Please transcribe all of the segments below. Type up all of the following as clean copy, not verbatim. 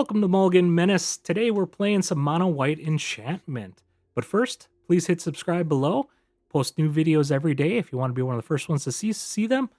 Welcome to Mulligan Menace. Today we're playing some Mono-white Enchantment. But first, please hit subscribe below. Post new videos every day. If you want to be one of the first ones to see them,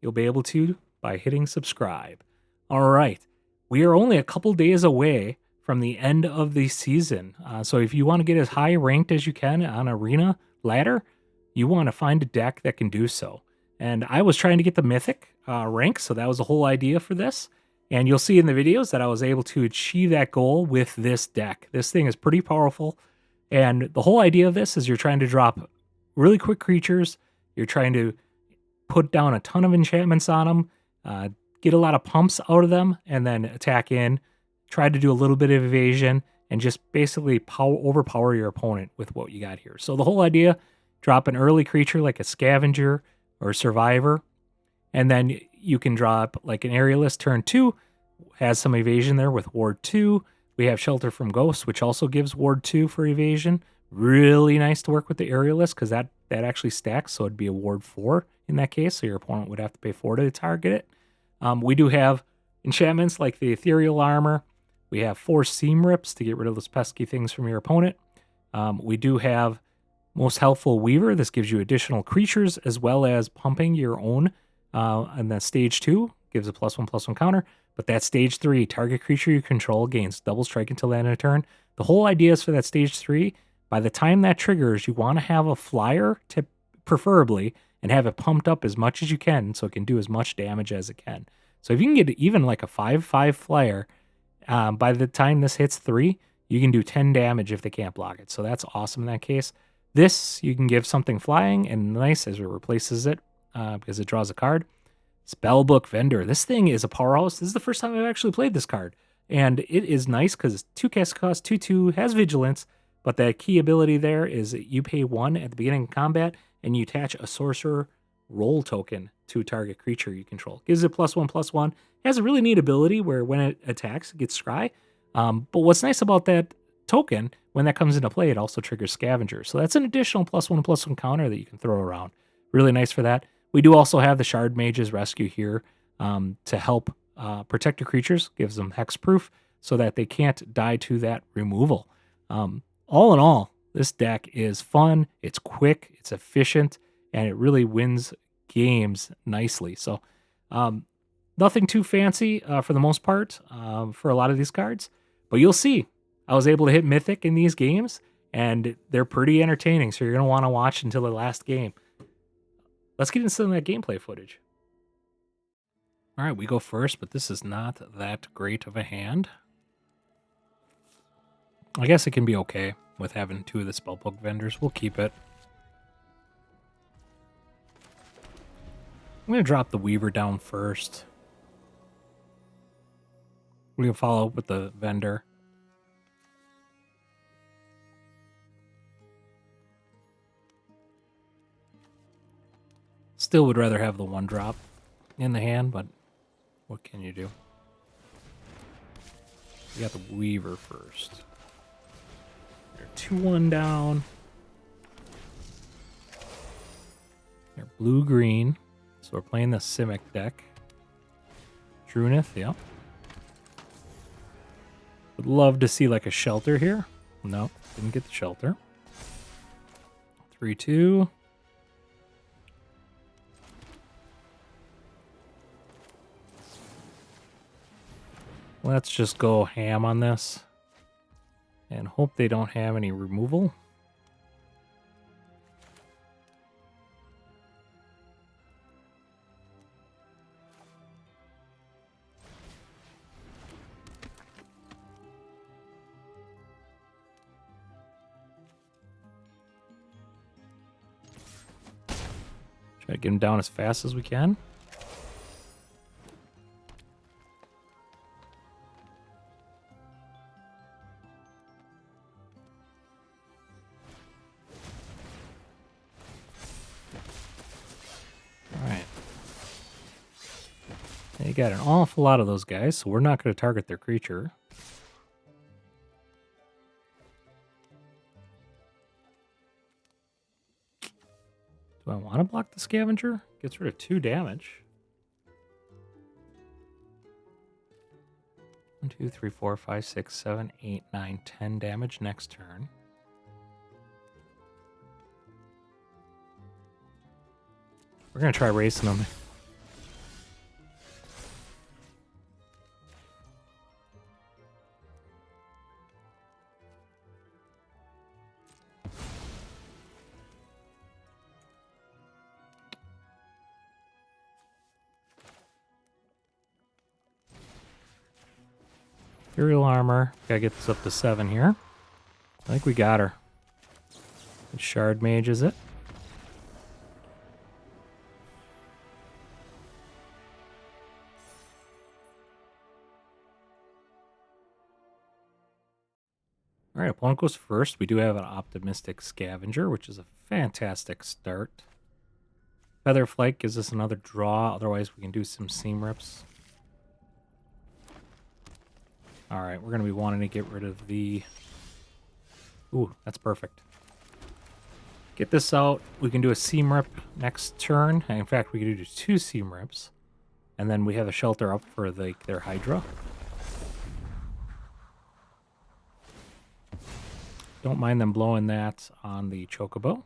you'll be able to by hitting subscribe. All right, we are only a couple days away from the end of the season. So if you want to get as high ranked as you can on Arena ladder, you want to find a deck that can do so. And I was trying to get the Mythic rank, so that was the whole idea for this. And you'll see in the videos that I was able to achieve that goal with this deck. This thing is pretty powerful. And the whole idea of this is you're trying to drop really quick creatures. You're trying to put down a ton of enchantments on them, get a lot of pumps out of them, and then attack in. Try to do a little bit of evasion and just basically overpower your opponent with what you got here. So the whole idea, drop an early creature like a Scavenger or a Survivor, and then you can drop like an Aerialist turn 2, has some evasion there with Ward 2. We have Shelter from Ghosts, which also gives Ward 2 for evasion. Really nice to work with the Aerialist because that actually stacks, so it'd be a Ward 4 in that case, so your opponent would have to pay 4 to target it. We do have enchantments like the Ethereal Armor. We have 4 Seam Rips to get rid of those pesky things from your opponent. We do have Most Helpful Weaver. This gives you additional creatures as well as pumping your own. And then stage 2 gives a +1/+1 counter. But that stage 3, target creature you control gains double strike until the end of the turn. The whole idea is for that stage 3, by the time that triggers, you want to have a flyer, preferably, and have it pumped up as much as you can so it can do as much damage as it can. So if you can get even like a 5/5 flyer, by the time this hits 3, you can do 10 damage if they can't block it. So that's awesome in that case. This, you can give something flying, and nice as it replaces it because it draws a card. Spellbook Vendor. This thing is a powerhouse. This is the first time I've actually played this card. And it is nice because 2 cast cost, 2/2, has Vigilance, but the key ability there is you pay 1 at the beginning of combat, and you attach a Sorcerer Roll token to a target creature you control. Gives it +1/+1. It has a really neat ability where when it attacks, it gets scry. But what's nice about that token, when that comes into play, it also triggers Scavenger. So that's an additional +1/+1 counter that you can throw around. Really nice for that. We do also have the Shardmage's Rescue here to help protect your creatures. Gives them hexproof so that they can't die to that removal. All in all, this deck is fun. It's quick. It's efficient. And it really wins games nicely. So nothing too fancy for the most part for a lot of these cards. But you'll see, I was able to hit Mythic in these games, and they're pretty entertaining. So you're going to want to watch until the last game. Let's get into some of that gameplay footage. All right, we go first, but this is not that great of a hand. I guess it can be okay with having 2 of the Spellbook Vendors. We'll keep it. I'm going to drop the Weaver down first. We can follow up with the Vendor. Still would rather have the 1-drop in the hand, but what can you do? You got the Weaver first. They're 2/1 down. They're blue-green. So we're playing the Simic deck. Drunith, yeah. Would love to see like a Shelter here. No, didn't get the Shelter. 3/2. Let's just go ham on this and hope they don't have any removal. Try to get him down as fast as we can. They got an awful lot of those guys, so we're not going to target their creature. Do I want to block the Scavenger? Gets rid of 2 damage. 1, 2, 3, 4, 5, 6, 7, 8, 9, 10 damage next turn. We're going to try racing them. Ethereal Armor. Gotta get this up to 7 here. I think we got her. Shardmage, is it? Alright, opponent goes first. We do have an optimistic Scavenger, which is a fantastic start. Feather Flight gives us another draw, otherwise we can do some seam rips. Alright, we're going to be wanting to get rid of the... Ooh, that's perfect. Get this out. We can do a seam rip next turn. In fact, we can do 2 seam rips. And then we have a shelter up for their Hydra. Don't mind them blowing that on the Chocobo.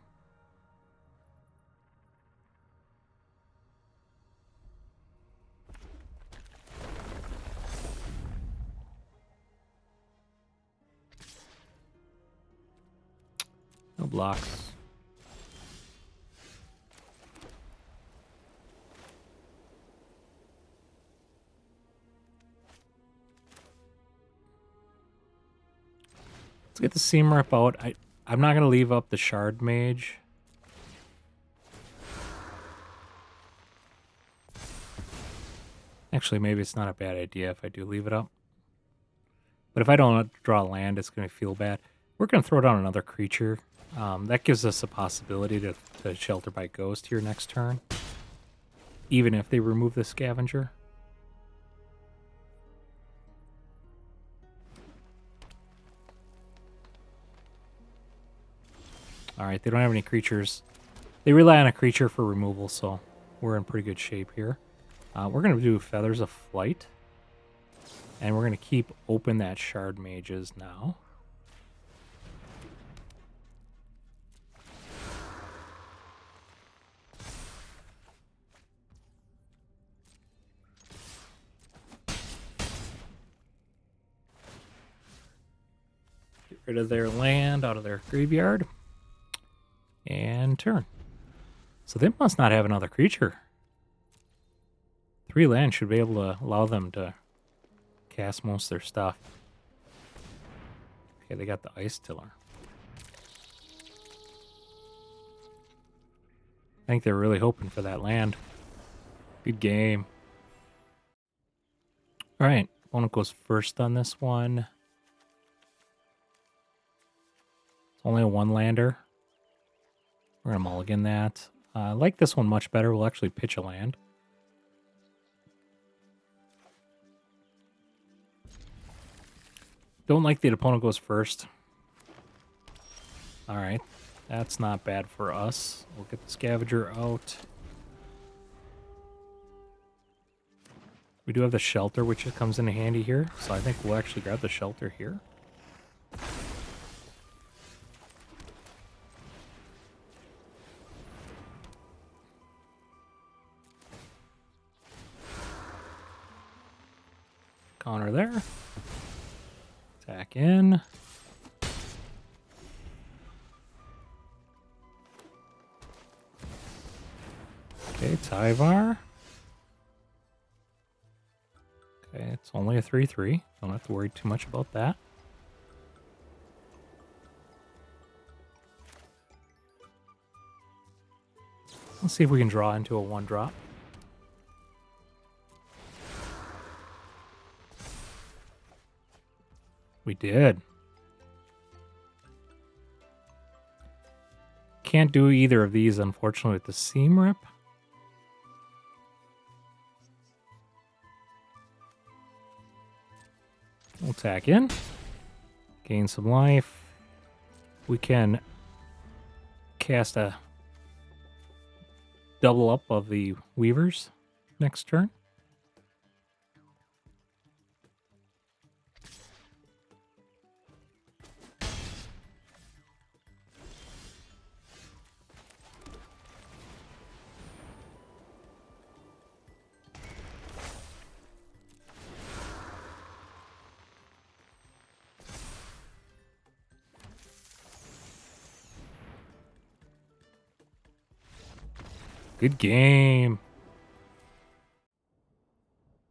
No blocks. Let's get the seam rip out. I'm not going to leave up the Shardmage. Actually, maybe it's not a bad idea if I do leave it up. But if I don't draw land, it's going to feel bad. We're going to throw down another creature. That gives us a possibility to shelter by ghost here next turn. Even if they remove the Scavenger. Alright, they don't have any creatures. They rely on a creature for removal, so we're in pretty good shape here. We're going to do Feathers of Flight. And we're going to keep open that Shardmages now. Get rid of their land out of their graveyard. And turn. So they must not have another creature. 3 land should be able to allow them to cast most of their stuff. Okay, they got the Ice Tiller. I think they're really hoping for that land. Good game. Alright, opponent goes first on this one. It's only a 1-lander. We're going to mulligan that. I like this one much better. We'll actually pitch a land. Don't like the opponent goes first. Alright. That's not bad for us. We'll get the Scavenger out. We do have the shelter, which comes in handy here. So I think we'll actually grab the shelter here. Counter there. Attack in. Okay, Tyvar. Okay, it's only a 3/3. Don't have to worry too much about that. Let's see if we can draw into a 1-drop. We did. Can't do either of these, unfortunately, with the seam rip. We'll attack in. Gain some life. We can cast a double up of the Weavers next turn. Good game.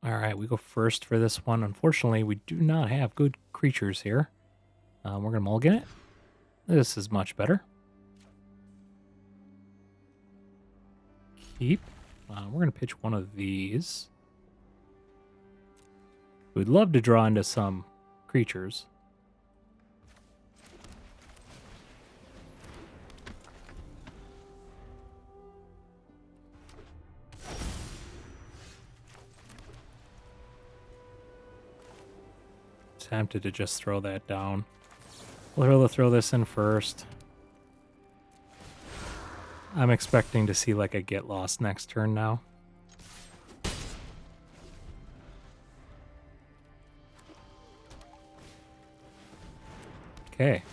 All right, we go first for this one. Unfortunately, we do not have good creatures here. We're going to mulligan it. This is much better. Keep. We're going to pitch one of these. We'd love to draw into some creatures. Tempted to just throw that down. We'll throw this in first. I'm expecting to see like a get lost next turn now. Okay.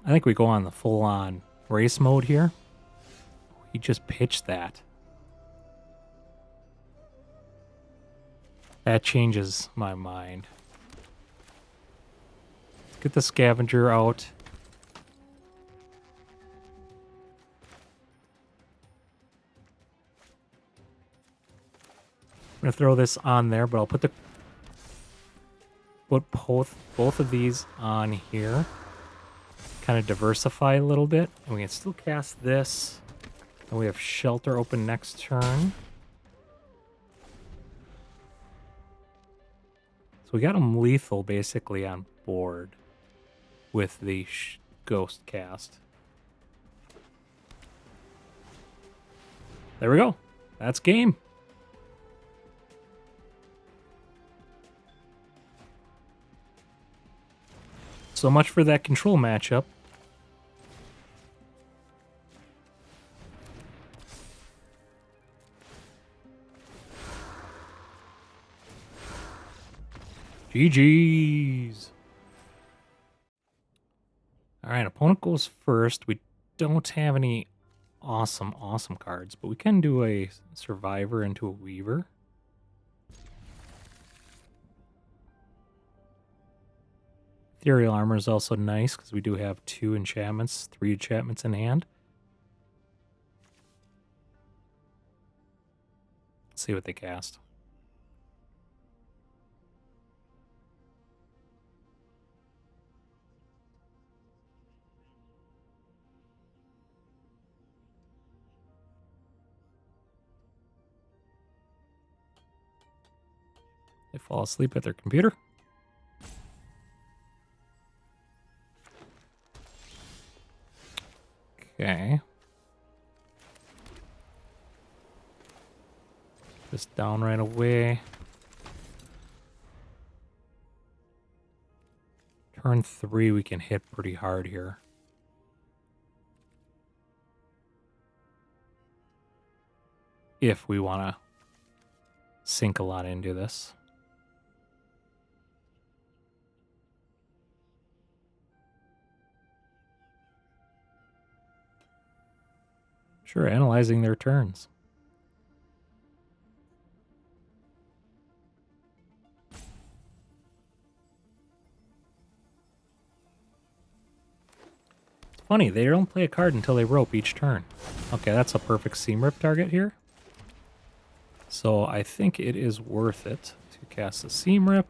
I think we go on the full-on race mode here. He just pitched that. That changes my mind. Let's get the Scavenger out. I'm gonna throw this on there, but I'll put both of these on here. Kind of diversify a little bit, and we can still cast this. And we have Shelter open next turn. So we got him lethal basically on board with the Ghost cast. There we go. That's game. So much for that control matchup. GG's. All right, opponent goes first. We don't have any awesome cards, but we can do a Survivor into a Weaver. Ethereal Armor is also nice because we do have 3 enchantments in hand. Let's see what they cast. They fall asleep at their computer. Okay. This down right away. Turn 3, we can hit pretty hard here. If we want to sink a lot into this. Sure, analyzing their turns. It's funny, they don't play a card until they rope each turn. Okay, that's a perfect seam rip target here. So I think it is worth it to cast the seam rip.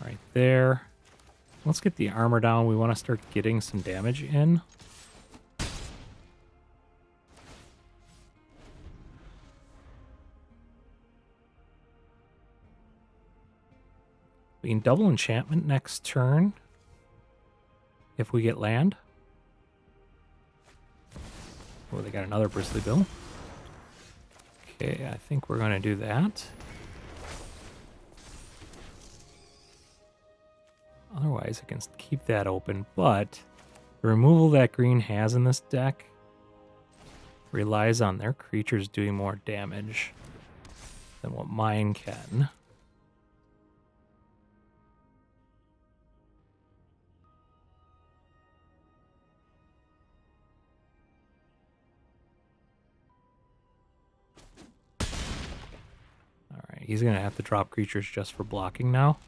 Right there. Let's get the armor down. We want to start getting some damage in. We can double enchantment next turn if we get land. Oh, they got another Bristly Bill. Okay, I think we're going to do that. Otherwise, I can keep that open, but the removal that green has in this deck relies on their creatures doing more damage than what mine can. He's going to have to drop creatures just for blocking now.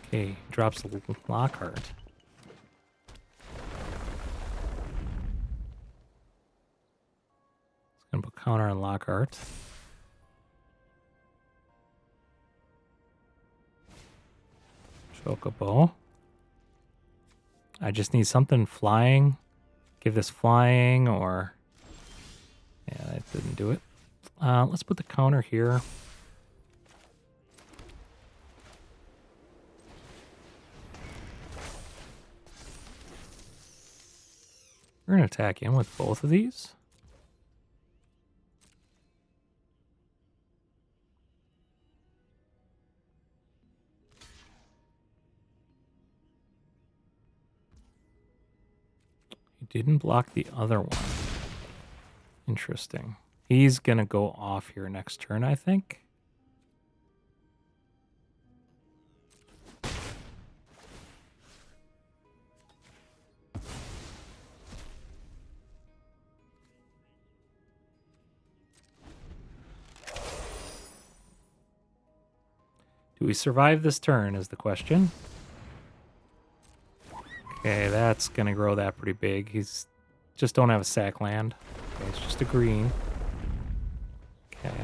Okay, drops the Lockhart. It's going to put counter on Lockhart. Chocobo. I just need something flying. Give this flying or... Yeah, that didn't do it. Let's put the counter here. We're going to attack in with both of these. He didn't block the other one. Interesting. He's going to go off here next turn, I think. Do we survive this turn is the question. Okay, that's going to grow that pretty big. He's just don't have a sack land. Okay, it's just a green. Okay.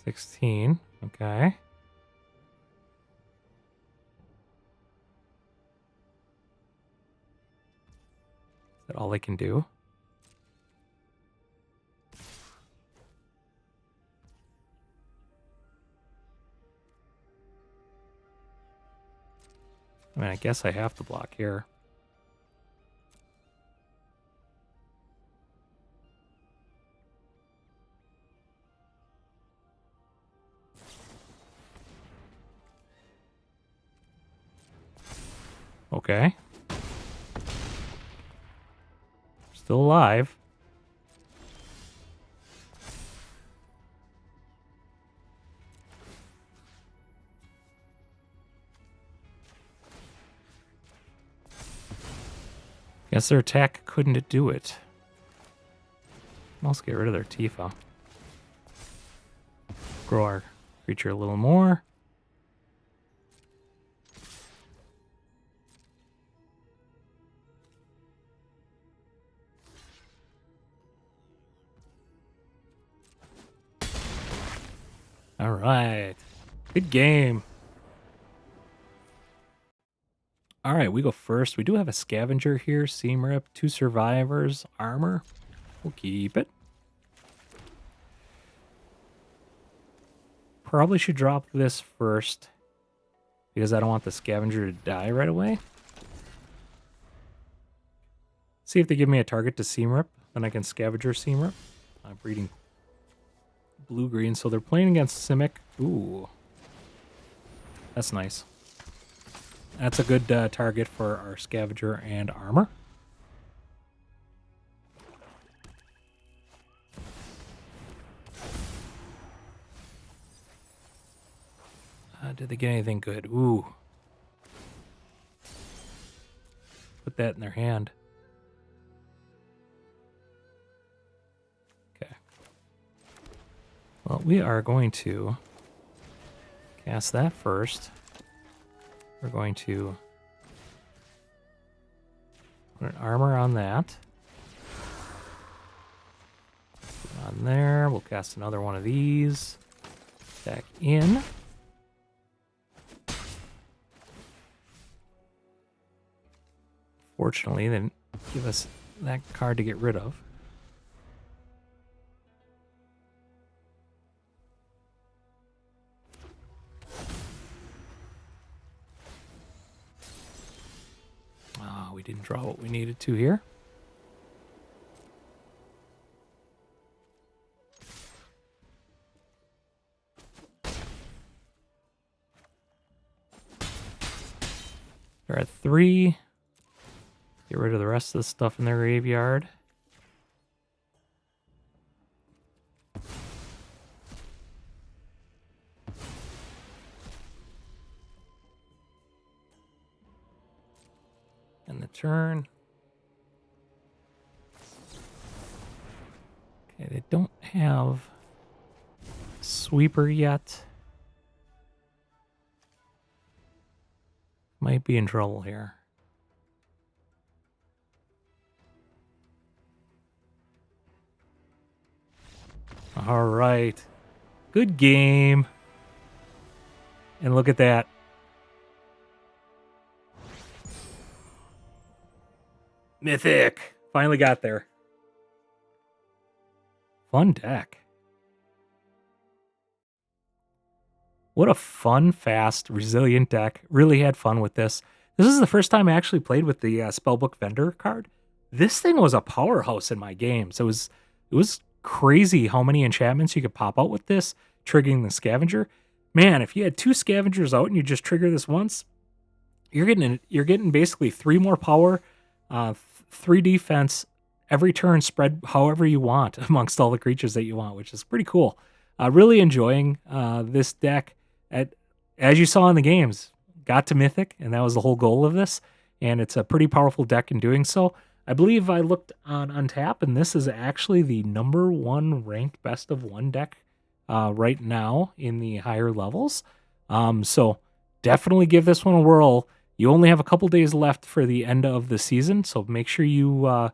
$16. Okay. Is that all I can do? I mean, I guess I have to block here. Okay. Still alive. Guess their attack couldn't do it. Let's get rid of their Tifa. Grow our creature a little more. All right. Good game. All right, we go first. We do have a Scavenger here. Seam Rip, 2 survivors, armor. We'll keep it. Probably should drop this first because I don't want the Scavenger to die right away. See if they give me a target to Seam Rip. Then I can Scavenger Seam Rip. I'm breeding blue-green, so they're playing against Simic. Ooh. That's nice. That's a good target for our Scavenger and armor. Did they get anything good? Ooh. Put that in their hand. Okay. Well, we are going to cast that first. We're going to put an armor on that. Put it on there. We'll cast another one of these. Back in. Fortunately, they didn't give us that card to get rid of. We didn't draw what we needed to here. They're at 3. Get rid of the rest of the stuff in their graveyard. And the turn. Okay, they don't have sweeper yet. Might be in trouble here. All right. Good game. And look at that. Mythic. Finally got there. Fun deck. What a fun, fast, resilient deck. Really had fun with this. This is the first time I actually played with the Spellbook Vendor card. This thing was a powerhouse in my games. It was crazy how many enchantments you could pop out with this, triggering the Scavenger. Man, if you had 2 Scavengers out and you just trigger this once, you're getting basically 3 more power, 3 defense every turn, spread however you want amongst all the creatures that you want, which is pretty cool. Really enjoying this deck. As you saw in the games, got to Mythic, and that was the whole goal of this. And it's a pretty powerful deck in doing so. I believe I looked on Untap, and this is actually the #1 ranked best of 1 deck right now in the higher levels. So definitely give this one a whirl. You only have a couple days left for the end of the season, so make sure you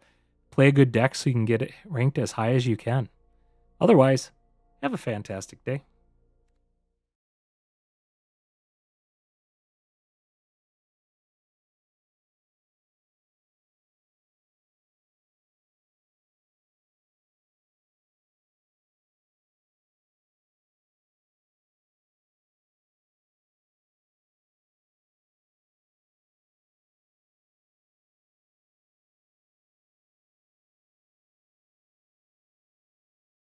play a good deck so you can get it ranked as high as you can. Otherwise, have a fantastic day.